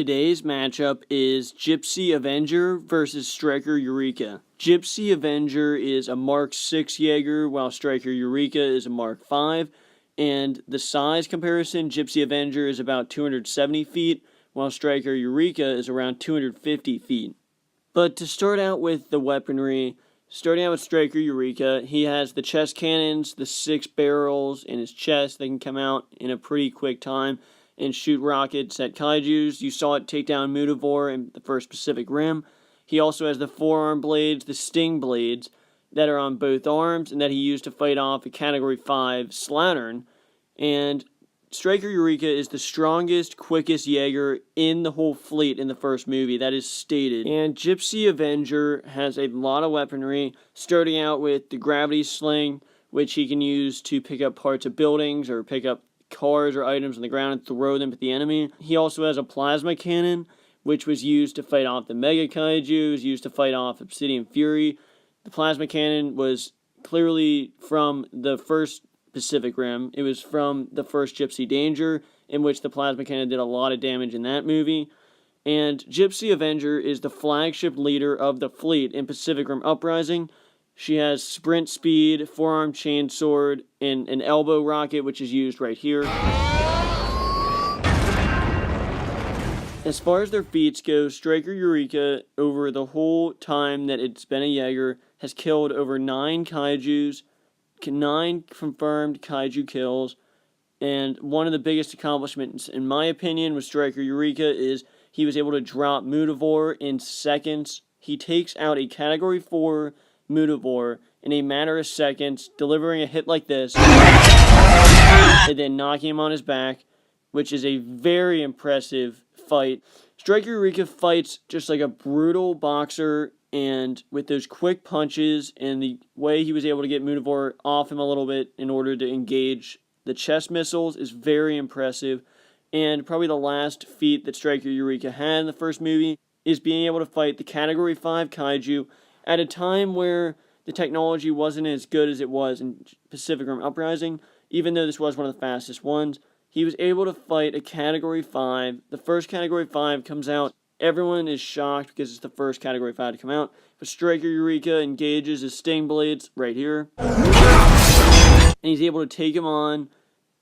Today's matchup is Gipsy Avenger versus Striker Eureka. Gipsy Avenger is a Mark 6 Jaeger, while Striker Eureka is a Mark 5. And the size comparison, Gipsy Avenger is about 270 feet, while Striker Eureka is around 250 feet. But to start out with the weaponry, starting out with Striker Eureka, he has the chest cannons, the 6 barrels in his chest that can come out in a pretty quick time and shoot rockets at kaijus. You saw it take down Mutavor in the first Pacific Rim. He also has the forearm blades, the sting blades, that are on both arms and that he used to fight off a Category 5 Slattern. And Striker Eureka is the strongest, quickest Jaeger in the whole fleet in the first movie. That is stated. And Gipsy Avenger has a lot of weaponry, starting out with the gravity sling, which he can use to pick up parts of buildings or pick up cars or items on the ground and throw them at the enemy. He also has a plasma cannon, which was used to fight off the Mega Kaiju, was used to fight off Obsidian Fury. The plasma cannon was clearly from the first Pacific Rim. It was from the first Gipsy Danger, in which the plasma cannon did a lot of damage in that movie. And Gipsy Avenger is the flagship leader of the fleet in Pacific Rim Uprising. She has sprint speed, forearm chainsword, and an elbow rocket, which is used right here. As far as their feats go, Striker Eureka, over the whole time that it's been a Jaeger, has killed over 9 kaijus, 9 confirmed kaiju kills, and one of the biggest accomplishments, in my opinion, with Striker Eureka is he was able to drop Mutavor in seconds. He takes out a Category 4 Mutavor in a matter of seconds, delivering a hit like this, and then knocking him on his back, which is a very impressive fight. Striker Eureka fights just like a brutal boxer, and with those quick punches and the way he was able to get Mutavor off him a little bit in order to engage the chest missiles is very impressive. And probably the last feat that Striker Eureka had in the first movie is being able to fight the Category 5 Kaiju at a time where the technology wasn't as good as it was in Pacific Rim Uprising. Even though this was one of the fastest ones, he was able to fight a Category 5. The first Category 5 comes out. Everyone is shocked because it's the first Category 5 to come out. But Striker Eureka engages his sting blades right here. And he's able to take him on,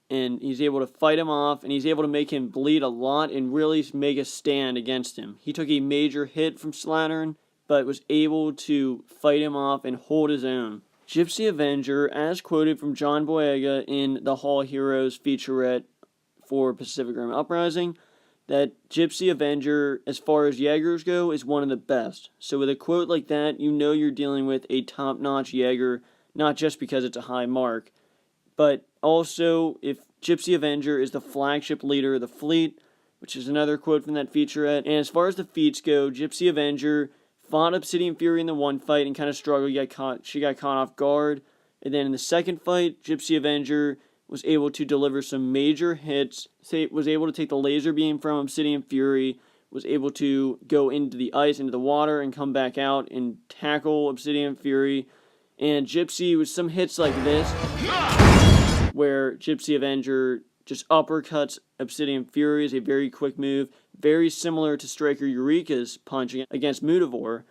and he's able to fight him off, and he's able to make him bleed a lot and really make a stand against him. He took a major hit from Slattern, but was able to fight him off and hold his own. Gipsy Avenger, as quoted from John Boyega in the Hall Heroes featurette for Pacific Rim Uprising, that Gipsy Avenger, as far as Jaegers go, is one of the best. So with a quote like that, you know you're dealing with a top-notch Jaeger, not just because it's a high mark, but also if Gipsy Avenger is the flagship leader of the fleet, which is another quote from that featurette. And as far as the feats go, Gipsy Avenger fought Obsidian Fury in the one fight and kind of struggled. She got caught off guard. And then in the second fight, Gipsy Avenger was able to deliver some major hits, was able to take the laser beam from Obsidian Fury, was able to go into the ice, into the water, and come back out and tackle Obsidian Fury. And Gipsy, with some hits like this, where Gipsy Avenger just uppercuts Obsidian Fury, is a very quick move, very similar to Striker Eureka's punch against Mutavor.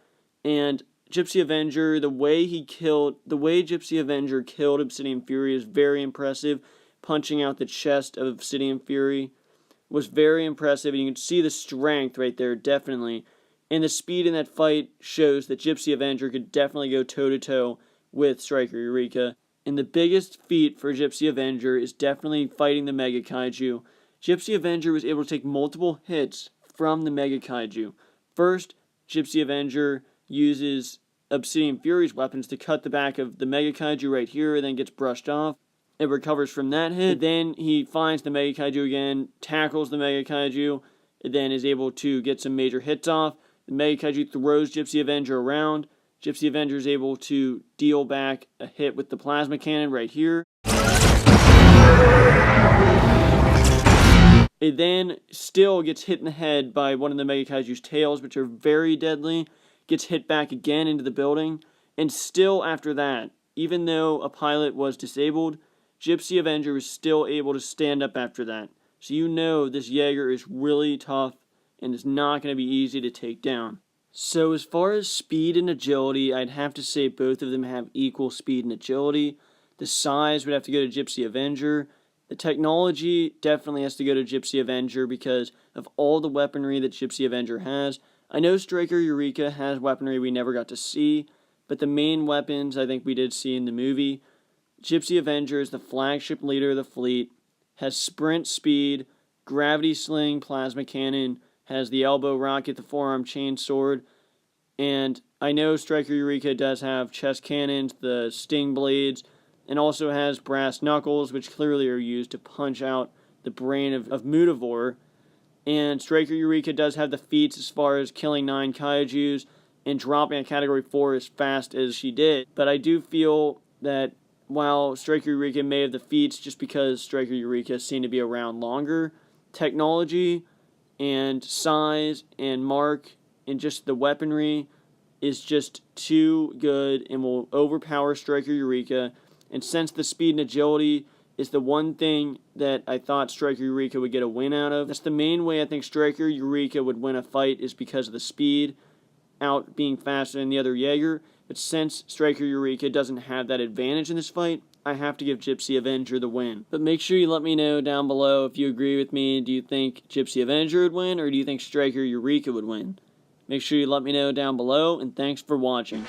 And Gipsy Avenger, the way Gipsy Avenger killed Obsidian Fury is very impressive. Punching out the chest of Obsidian Fury was very impressive, and you can see the strength right there, definitely. And the speed in that fight shows that Gipsy Avenger could definitely go toe-to-toe with Striker Eureka. And the biggest feat for Gipsy Avenger is definitely fighting the Mega Kaiju. Gipsy Avenger was able to take multiple hits from the Mega Kaiju. First, Gipsy Avenger uses Obsidian Fury's weapons to cut the back of the Mega Kaiju right here, and then gets brushed off. It recovers from that hit. Then he finds the Mega Kaiju again, tackles the Mega Kaiju, and then is able to get some major hits off. The Mega Kaiju throws Gipsy Avenger around. Gipsy Avenger is able to deal back a hit with the plasma cannon right here. It then still gets hit in the head by one of the Mega Kaiju's tails, which are very deadly. Gets hit back again into the building, and still after that, even though a pilot was disabled, Gipsy Avenger was still able to stand up after that. So you know this Jaeger is really tough and it's not going to be easy to take down. So as far as speed and agility, I'd have to say both of them have equal speed and agility. The size would have to go to Gipsy Avenger. The technology definitely has to go to Gipsy Avenger because of all the weaponry that Gipsy Avenger has. I know Striker Eureka has weaponry we never got to see, but the main weapons I think we did see in the movie. Gipsy Avenger is the flagship leader of the fleet, has sprint speed, gravity sling, plasma cannon, has the elbow rocket, the forearm chain sword, and I know Striker Eureka does have chest cannons, the sting blades, and also has brass knuckles, which clearly are used to punch out the brain of Mutavor. And Striker Eureka does have the feats as far as killing 9 kaijus and dropping a Category 4 as fast as she did. But I do feel that while Striker Eureka may have the feats just because Striker Eureka seemed to be around longer, technology and size and mark and just the weaponry is just too good and will overpower Striker Eureka. And since the speed and agility is the one thing that I thought Striker Eureka would get a win out of, that's the main way I think Striker Eureka would win a fight is because of the speed, out being faster than the other Jaeger. But since Striker Eureka doesn't have that advantage in this fight, I have to give Gipsy Avenger the win. But make sure you let me know down below if you agree with me. Do you think Gipsy Avenger would win, or do you think Striker Eureka would win? Make sure you let me know down below, and thanks for watching.